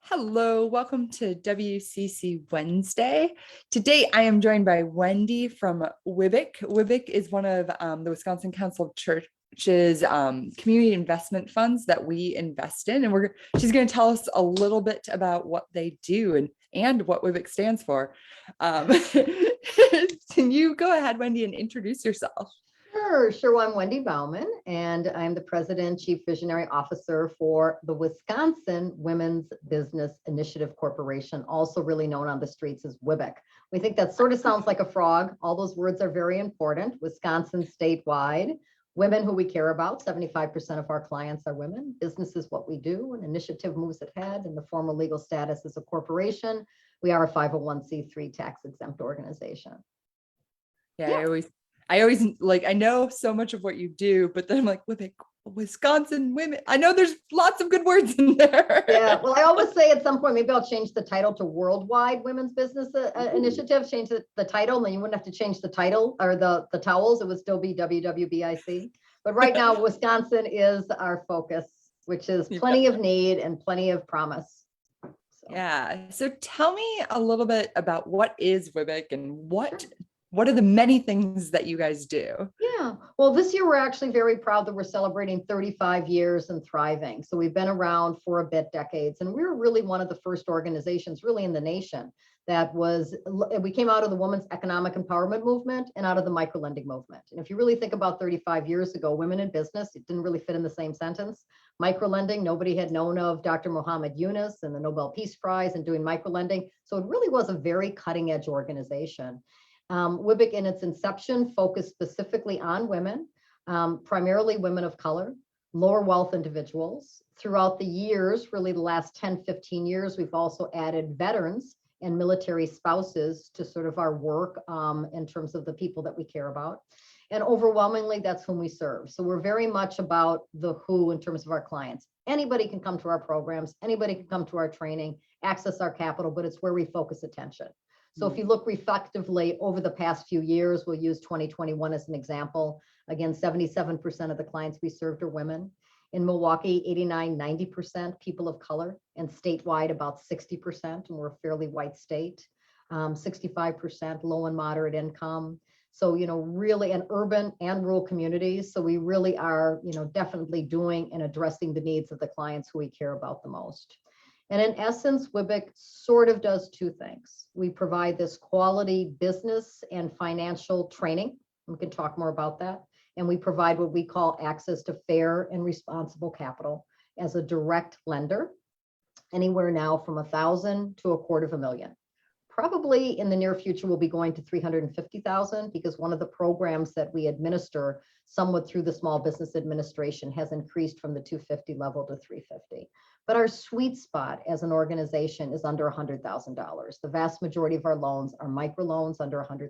Hello, welcome to WCC Wednesday. Today, I am joined by Wendy from WWBIC. WWBIC is one of the Wisconsin Council of Churches community investment funds that we invest in, and she's going to tell us a little bit about what they do and what WWBIC stands for. Can you go ahead, Wendy, and introduce yourself? Sure. Well, I'm Wendy Baumann, and I'm the President, Chief Visionary Officer for the Wisconsin Women's Business Initiative Corporation, also really known on the streets as WWBIC. We think that sort of sounds like a frog. All those words are very important. Wisconsin statewide, women who we care about, 75% of our clients are women. Business is what we do. An initiative moves ahead in the formal legal status as a corporation. We are a 501c3 tax-exempt organization. Yeah. I always like, I know so much of what you do, but then I'm like, WWBIC, Wisconsin women. I know there's lots of good words in there. Yeah, well, I always say at some point, maybe I'll change the title to Worldwide Women's Business Initiative, change the title, and then you wouldn't have to change the title or the towels. It would still be WWBIC. But right now, Wisconsin is our focus, which is plenty of need and plenty of promise. Yeah. So tell me a little bit about what is WWBIC and what are the many things that you guys do? Yeah, well, this year we're actually very proud that we're celebrating 35 years and thriving. So we've been around for a bit, decades, and we were really one of the first organizations really in the nation we came out of the women's economic empowerment movement and out of the microlending movement. And if you really think about 35 years ago, women in business, it didn't really fit in the same sentence. Microlending, nobody had known of Dr. Muhammad Yunus and the Nobel Peace Prize and doing microlending. So it really was a very cutting edge organization. WWBIC in its inception focused specifically on women, primarily women of color, lower wealth individuals. Throughout the years, really the last 10, 15 years, we've also added veterans and military spouses to sort of our work in terms of the people that we care about. And overwhelmingly, that's whom we serve. So we're very much about the who in terms of our clients. Anybody can come to our programs, anybody can come to our training, access our capital, but it's where we focus attention. So if you look reflectively over the past few years, we'll use 2021 as an example. Again, 77% of the clients we served are women. In Milwaukee, 89, 90% people of color, and statewide about 60%, and we're a fairly white state. 65% low and moderate income. So, really in urban and rural communities. So we really are, definitely doing and addressing the needs of the clients who we care about the most. And in essence, WWBIC sort of does two things. We provide this quality business and financial training. We can talk more about that. And we provide what we call access to fair and responsible capital as a direct lender, anywhere now from 1,000 to $250,000. Probably in the near future, we'll be going to 350,000 because one of the programs that we administer somewhat through the Small Business Administration has increased from the 250 level to 350. But our sweet spot as an organization is under $100,000. The vast majority of our loans are microloans under $100,000.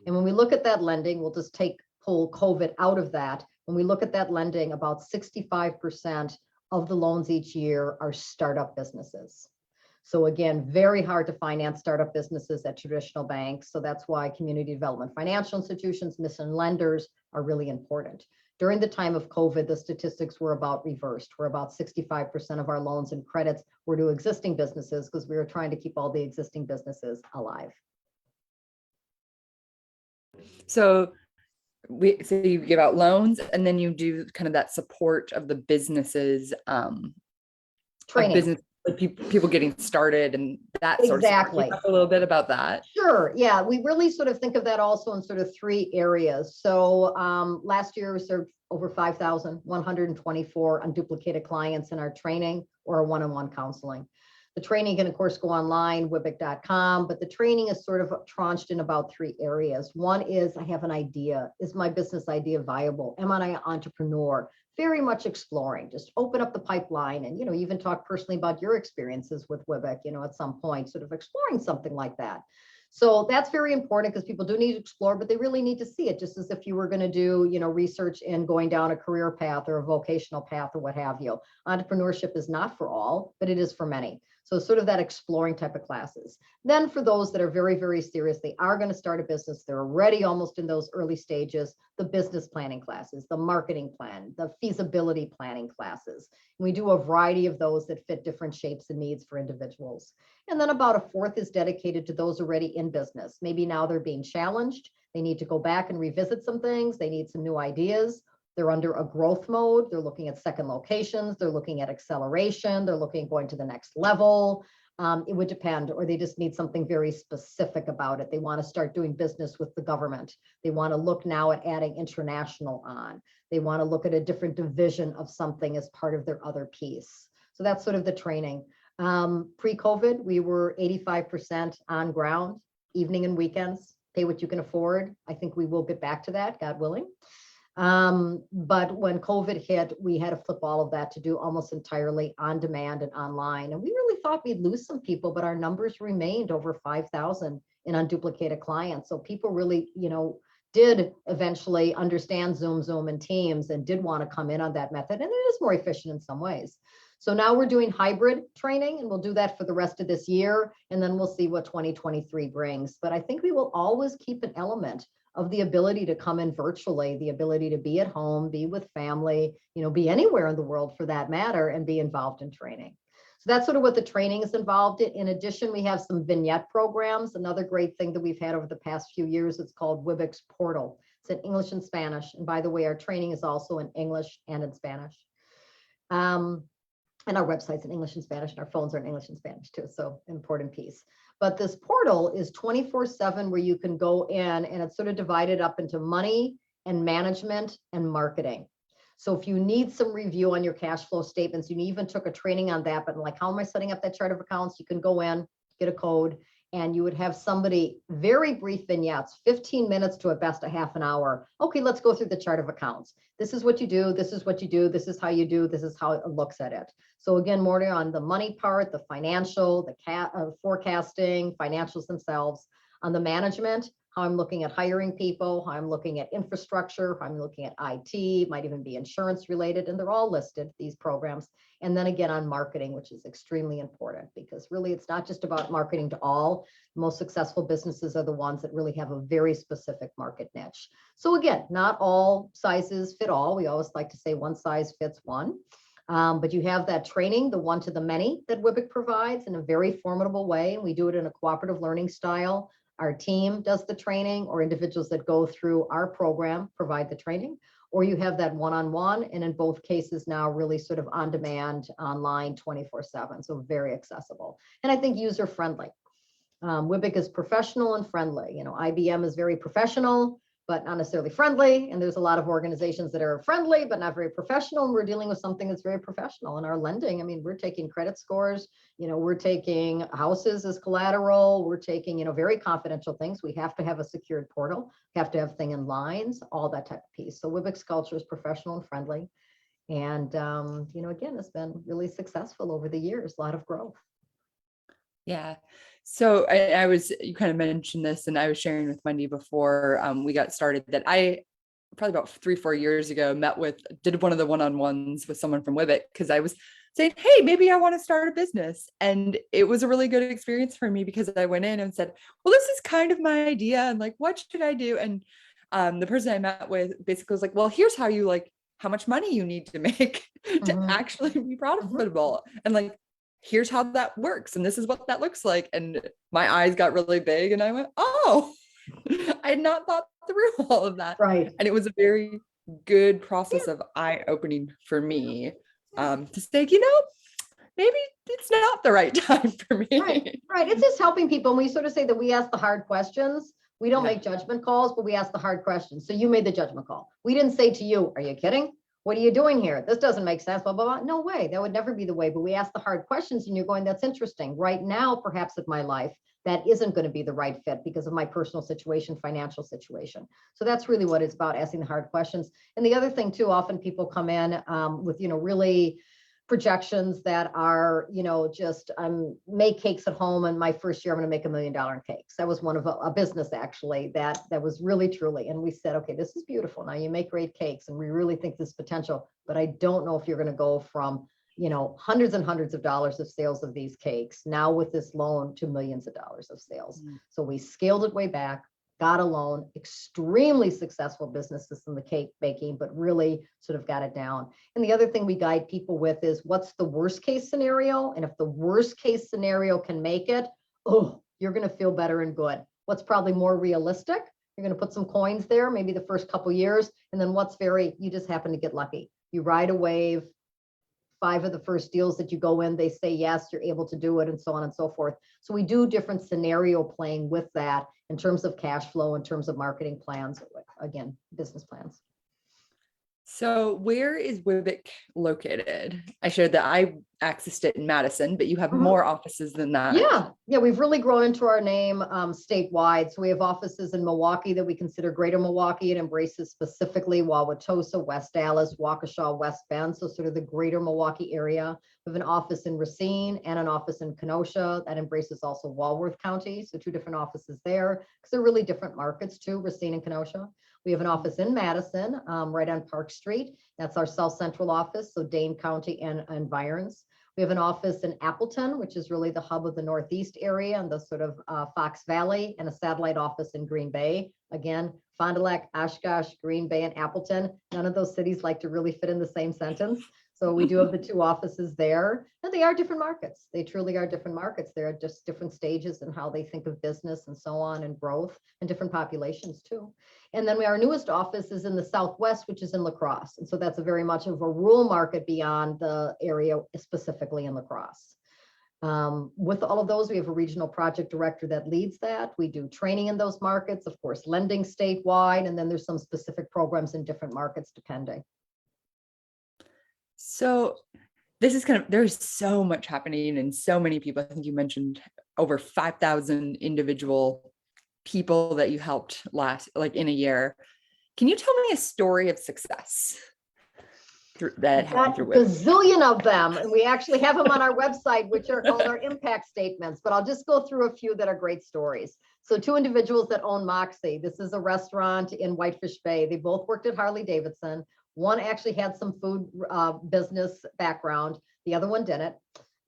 And when we look at that lending, we'll just pull COVID out of that. When we look at that lending, about 65% of the loans each year are startup businesses. So again, very hard to finance startup businesses at traditional banks. So that's why community development financial institutions, mission lenders are really important. During the time of COVID, the statistics were about reversed. Where about 65% of our loans and credits were to existing businesses because we were trying to keep all the existing businesses alive. So you give out loans and then you do kind of that support of the businesses, training. Business, like people getting started and that sort of stuff. Can you talk a little bit about that? Sure. Yeah, we really sort of think of that also in sort of three areas. So last year we served over 5,124 unduplicated clients in our training or our one-on-one counseling. The training can, of course, go online, WWBIC.com, but the training is sort of tranched in about three areas. One is I have an idea. Is my business idea viable? Am I an entrepreneur? Very much exploring, just open up the pipeline and, even talk personally about your experiences with WWBIC, at some point, sort of exploring something like that. So that's very important because people do need to explore, but they really need to see it, just as if you were going to do, research in going down a career path or a vocational path or what have you. Entrepreneurship is not for all, but it is for many. So sort of that exploring type of classes. Then for those that are very, very serious, they are going to start a business. They're already almost in those early stages, the business planning classes, the marketing plan, the feasibility planning classes. And we do a variety of those that fit different shapes and needs for individuals. And then about a fourth is dedicated to those already in business. Maybe now they're being challenged. They need to go back and revisit some things. They need some new ideas. They're under a growth mode. They're looking at second locations. They're looking at acceleration. They're looking at going to the next level. It would depend, or they just need something very specific about it. They want to start doing business with the government. They want to look now at adding international on. They want to look at a different division of something as part of their other piece. So that's sort of the training. Pre-COVID, we were 85% on ground, evening and weekends, pay what you can afford. I think we will get back to that, God willing. But when COVID hit, we had to flip all of that to do almost entirely on demand and online. And we really thought we'd lose some people, but our numbers remained over 5,000 in unduplicated clients. So people really, did eventually understand Zoom and Teams and did want to come in on that method. And it is more efficient in some ways. So now we're doing hybrid training, and we'll do that for the rest of this year. And then we'll see what 2023 brings. But I think we will always keep an element of the ability to come in virtually, the ability to be at home, be with family, be anywhere in the world for that matter, and be involved in training. So that's sort of what the training is involved in. In addition, we have some vignette programs. Another great thing that we've had over the past few years, it's called WWBIC's Portal. It's in English and Spanish. And by the way, our training is also in English and in Spanish. And our website's in English and Spanish, and our phones are in English and Spanish too. So important piece. But this portal is 24/7 where you can go in, and it's sort of divided up into money and management and marketing. So if you need some review on your cash flow statements, you even took a training on that, but like, how am I setting up that chart of accounts? You can go in, get a code, and you would have somebody, very brief vignettes, 15 minutes to at best a half an hour. Okay, let's go through the chart of accounts. This is what you do. This is what you do. This is how you do. This is how it looks at it. So again, more on the money part, the financial, the forecasting, financials themselves. On the management, how I'm looking at hiring people, how I'm looking at infrastructure, how I'm looking at IT, might even be insurance related, and they're all listed, these programs. And then again on marketing, which is extremely important, because really it's not just about marketing to all. Most successful businesses are the ones that really have a very specific market niche. So again, not all sizes fit all. We always like to say one size fits one. But you have that training, the one to the many that WWBIC provides in a very formidable way. And we do it in a cooperative learning style. Our team does the training, or individuals that go through our program provide the training, or you have that one-on-one, and in both cases now really sort of on demand, online, 24/7, so very accessible. And I think user-friendly. WWBIC is professional and friendly. IBM is very professional, but not necessarily friendly. And there's a lot of organizations that are friendly, but not very professional. And we're dealing with something that's very professional in our lending. I mean, we're taking credit scores, we're taking houses as collateral. We're taking, very confidential things. We have to have a secured portal, have to have thing in lines, all that type of piece. So WWBIC's culture is professional and friendly. And, again, it's been really successful over the years, a lot of growth. Yeah. So you kind of mentioned this, and I was sharing with Wendy before we got started that I probably about 3-4 years ago did one of the one-on-ones with someone from WWBIC, because I was saying, hey, maybe I want to start a business. And it was a really good experience for me, because I went in and said, well, this is kind of my idea. And like, what should I do? And the person I met with basically was like, well, here's how how much money you need to make to actually be profitable. And like, here's how that works. And this is what that looks like. And my eyes got really big, and I went, oh, I had not thought through all of that. Right. And it was a very good process of eye-opening for me, to say, maybe it's not the right time for me. Right. It's just helping people. And we sort of say that we ask the hard questions. We don't make judgment calls, but we ask the hard questions. So you made the judgment call. We didn't say to you, are you kidding? What are you doing here? This doesn't make sense, blah, blah, blah. No way. That would never be the way. But we ask the hard questions, and you're going, that's interesting. Right now, perhaps in my life, that isn't going to be the right fit because of my personal situation, financial situation. So that's really what it's about, asking the hard questions. And the other thing too, often people come in with, really projections that are, just make cakes at home. And my first year, I'm going to make $1 million in cakes. That was one of a business actually that was really truly. And we said, okay, this is beautiful. Now you make great cakes, and we really think this potential, but I don't know if you're going to go from hundreds and hundreds of dollars of sales of these cakes now with this loan to millions of dollars of sales. So we scaled it way back, got a loan, extremely successful businesses in the cake baking, but really sort of got it down. And the other thing we guide people with is, what's the worst case scenario? And if the worst case scenario can make it, you're going to feel better and good. What's probably more realistic? You're going to put some coins there, maybe the first couple years. And then you just happen to get lucky. You ride a wave. 5 of the first deals that you go in, they say yes, you're able to do it, and so on and so forth. So we do different scenario playing with that in terms of cash flow, in terms of marketing plans, again, business plans. So where is WWBIC located? I shared that I accessed it in Madison, but you have more offices than that. Yeah, we've really grown into our name statewide. So we have offices in Milwaukee that we consider Greater Milwaukee. It embraces specifically Wauwatosa, West Dallas, Waukesha, West Bend, so sort of the Greater Milwaukee area. We have an office in Racine and an office in Kenosha that embraces also Walworth County. So 2 different offices there, because they're really different markets too, Racine and Kenosha. We have an office in Madison, right on Park Street. That's our South Central office, so Dane County and environs. We have an office in Appleton, which is really the hub of the Northeast area and the sort of Fox Valley, and a satellite office in Green Bay. Again, Fond du Lac, Oshkosh, Green Bay, and Appleton. None of those cities like to really fit in the same sentence. So we do have the 2 offices there, and they are different markets. They truly are different markets. They're at just different stages in how they think of business and so on, and growth, and different populations too. And then our newest office is in the Southwest, which is in La Crosse. And so that's a very much of a rural market beyond the area, specifically in La Crosse. With all of those, we have a regional project director that leads that. We do training in those markets, of course, lending statewide, and then there's some specific programs in different markets depending. So this is there's so much happening and so many people. I think you mentioned over 5,000 individual people that you helped in a year. Can you tell me a story of success that happened through WWBIC? A zillion of them, and we actually have them on our website, which are called our impact statements, but I'll just go through a few that are great stories. So 2 individuals that own Moxie. This is a restaurant in Whitefish Bay. They both worked at Harley Davidson. One actually had some food business background. The other one didn't.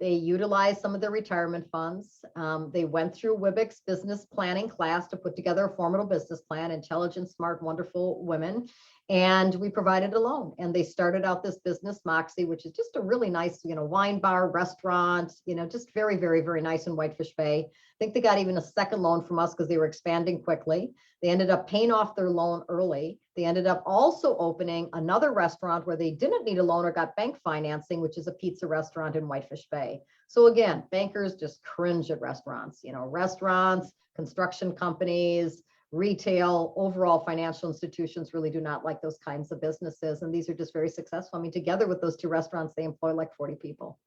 They utilized some of their retirement funds. They went through WWBIC's business planning class to put together a formidable business plan, intelligent, smart, wonderful women. And we provided a loan. And they started out this business, Moxie, which is just a really nice, wine bar, restaurant, just very, very, very nice in Whitefish Bay. I think they got even a second loan from us because they were expanding quickly. They ended up paying off their loan early. They ended up also opening another restaurant where they didn't need a loan or got bank financing, which is a pizza restaurant in Whitefish Bay. So again, bankers just cringe at restaurants, restaurants, construction companies, retail, overall financial institutions really do not like those kinds of businesses. And these are just very successful. I mean, together with those 2 restaurants, they employ like 40 people.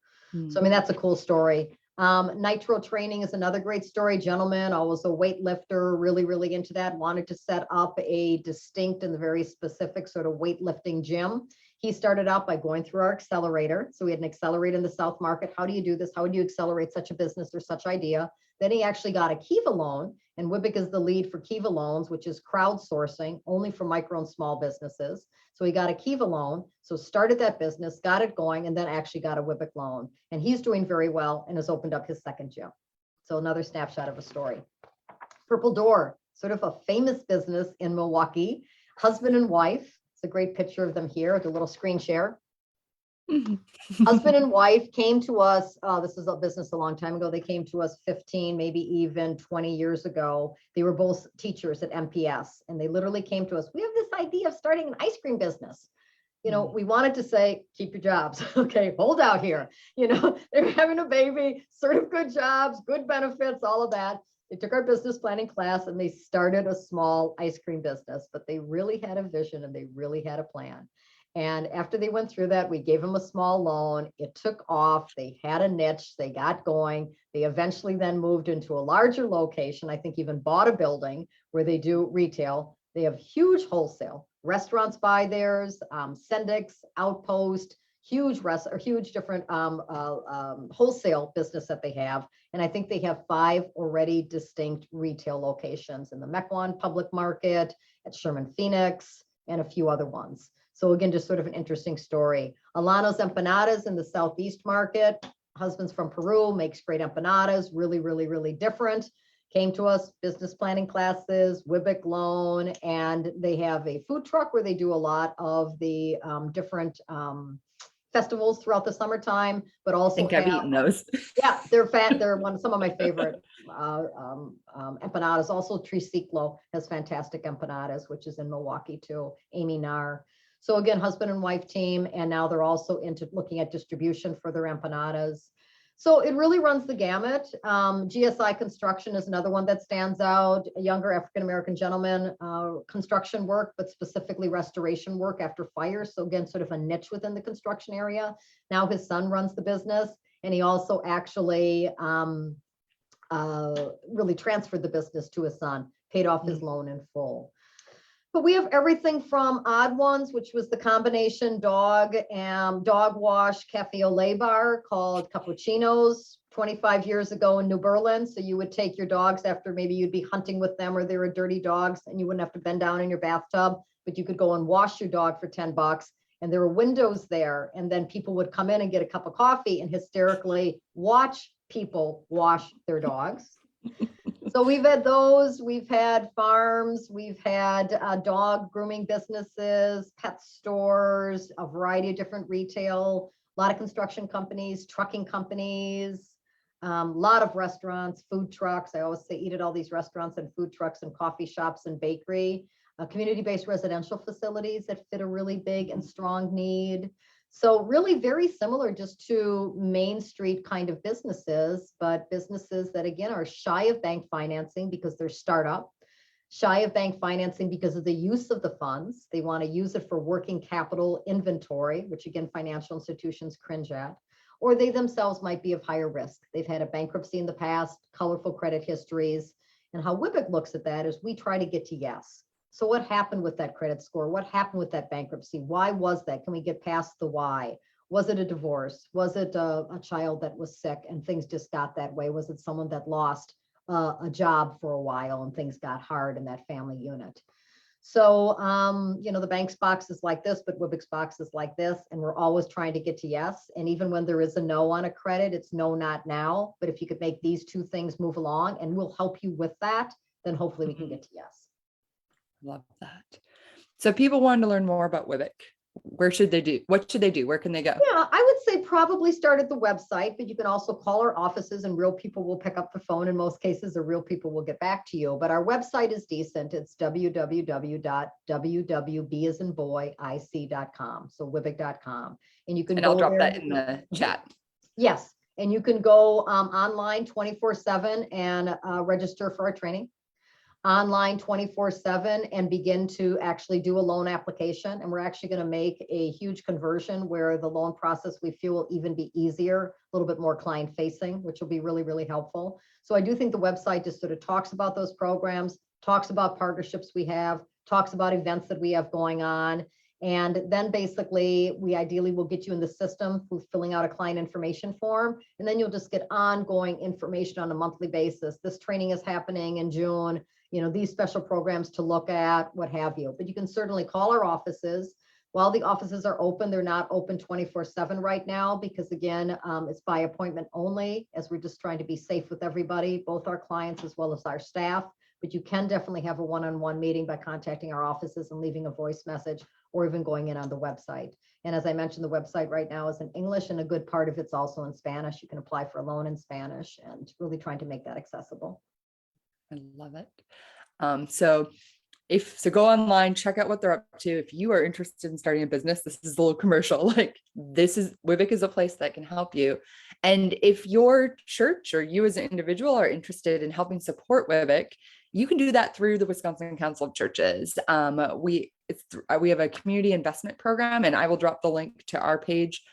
So, I mean, that's a cool story. Nitro Training is another great story. Gentleman, always a weightlifter, really, really into that, wanted to set up a distinct and very specific sort of weightlifting gym. He started out by going through our accelerator. So we had an accelerator in the South Market. How do you do this? How would you accelerate such a business or such idea? Then he actually got a Kiva loan, and WWBIC is the lead for Kiva loans, which is crowdsourcing only for micro and small businesses. So he got a Kiva loan, so started that business, got it going, and then actually got a WWBIC loan. And he's doing very well and has opened up his second gym. So another snapshot of a story. Purple Door, sort of a famous business in Milwaukee, husband and wife. It's a great picture of them here with a little screen share. Husband and wife came to us. This is a business a long time ago. They came to us 15, maybe even 20 years ago. They were both teachers at MPS, and they literally came to us. We have this idea of starting an ice cream business. We wanted to say, keep your jobs. Okay, hold out here. They're having a baby, sort of good jobs, good benefits, all of that. They took our business planning class and they started a small ice cream business, but they really had a vision and they really had a plan. And after they went through that, we gave them a small loan. It took off. They had a niche. They got going. They eventually then moved into a larger location. I think even bought a building where they do retail. They have huge wholesale. Restaurants buy theirs, Sendix, Outpost, huge different wholesale business that they have. And I think they have 5 already distinct retail locations in the Mequon Public Market, at Sherman Phoenix, and a few other ones. So again, just sort of an interesting story. Alano's Empanadas in the Southeast market. Husband's from Peru, makes great empanadas, really, really, really different. Came to us, business planning classes, WWBIC loan, and they have a food truck where they do a lot of the different festivals throughout the summertime, but also I think I've eaten those. Yeah, they're some of my favorite empanadas. Also, Triciclo has fantastic empanadas, which is in Milwaukee too. Amy Nar. So again, husband and wife team, and now they're also into looking at distribution for their empanadas. So it really runs the gamut. GSI Construction is another one that stands out. A younger African-American gentleman, construction work, but specifically restoration work after fire. So again, sort of a niche within the construction area. Now his son runs the business, and he also actually really transferred the business to his son, paid off his loan in full. But we have everything from Odd Ones, which was the combination dog wash cafe au lait bar called Cappuccinos 25 years ago in New Berlin. So you would take your dogs after maybe you'd be hunting with them, or they were dirty dogs, and you wouldn't have to bend down in your bathtub, but you could go and wash your dog for $10. And there were windows there. And then people would come in and get a cup of coffee and hysterically watch people wash their dogs. So we've had those, we've had farms, we've had dog grooming businesses, pet stores, a variety of different retail, a lot of construction companies, trucking companies, a lot of restaurants, food trucks. I always say eat at all these restaurants and food trucks and coffee shops and bakery, community-based residential facilities that fit a really big and strong need. So really very similar just to Main Street kind of businesses, but businesses that again are shy of bank financing because they're startup, shy of bank financing because of the use of the funds. They want to use it for working capital inventory, which again, financial institutions cringe at, or they themselves might be of higher risk. They've had a bankruptcy in the past, colorful credit histories. And how WWBIC looks at that is we try to get to yes. So what happened with that credit score? What happened with that bankruptcy? Why was that? Can we get past the why? Was it a divorce? Was it a child that was sick and things just got that way? Was it someone that lost a job for a while and things got hard in that family unit? So, the bank's box is like this, but WWBIC's box is like this, and we're always trying to get to yes. And even when there is a no on a credit, it's no, not now. But if you could make these two things move along and we'll help you with that, then hopefully we can get to yes. Love that. So people wanting to learn more about WWBIC, where should they do? What should they do? Where can they go? Yeah, I would say probably start at the website, but you can also call our offices and real people will pick up the phone. In most cases, the real people will get back to you. But our website is decent. It's www.wwbic.com. So WWBIC.com. And you can I'll drop that in the chat. Yes. And you can go online 24/7 and register for our training. Online 24/7 and begin to actually do a loan application. And we're actually going to make a huge conversion where the loan process we feel will even be easier, a little bit more client facing, which will be really, really helpful. So I do think the website just sort of talks about those programs, talks about partnerships we have, talks about events that we have going on. And then basically we ideally will get you in the system for filling out a client information form. And then you'll just get ongoing information on a monthly basis. This training is happening in June. These special programs to look at, what have you. But you can certainly call our offices. While the offices are open, they're not open 24/7 right now because again, it's by appointment only as we're just trying to be safe with everybody, both our clients as well as our staff. But you can definitely have a one-on-one meeting by contacting our offices and leaving a voice message or even going in on the website. And as I mentioned, the website right now is in English and a good part of it's also in Spanish. You can apply for a loan in Spanish and really trying to make that accessible. I love it. So go online, check out what they're up to. If you are interested in starting a business, this is a little commercial. WWBIC is a place that can help you. And if your church or you as an individual are interested in helping support WWBIC, you can do that through the Wisconsin Council of Churches. We have a community investment program, and I will drop the link to our page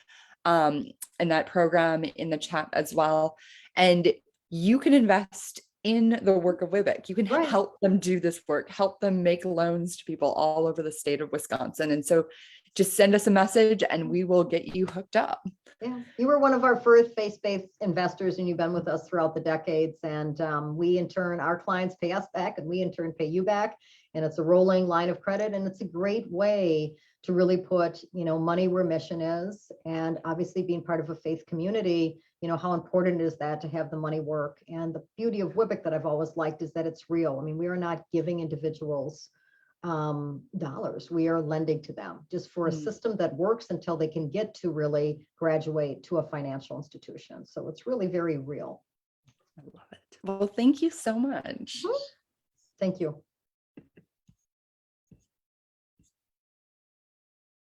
and that program in the chat as well. And you can invest in the work of WWBIC. You can help them do this work, help them make loans to people all over the state of Wisconsin. And so just send us a message and we will get you hooked up. Yeah, you were one of our first faith-based investors, and you've been with us throughout the decades. And we, in turn, our clients pay us back, and we, in turn, pay you back. And it's a rolling line of credit, and it's a great way to really put, money where mission is. And obviously, being part of a faith community, how important is that to have the money work? And the beauty of WWBIC that I've always liked is that it's real. I mean, we are not giving individuals dollars. We are lending to them just for a system that works until they can get to really graduate to a financial institution. So it's really very real. I love it. Well, thank you so much. Thank you.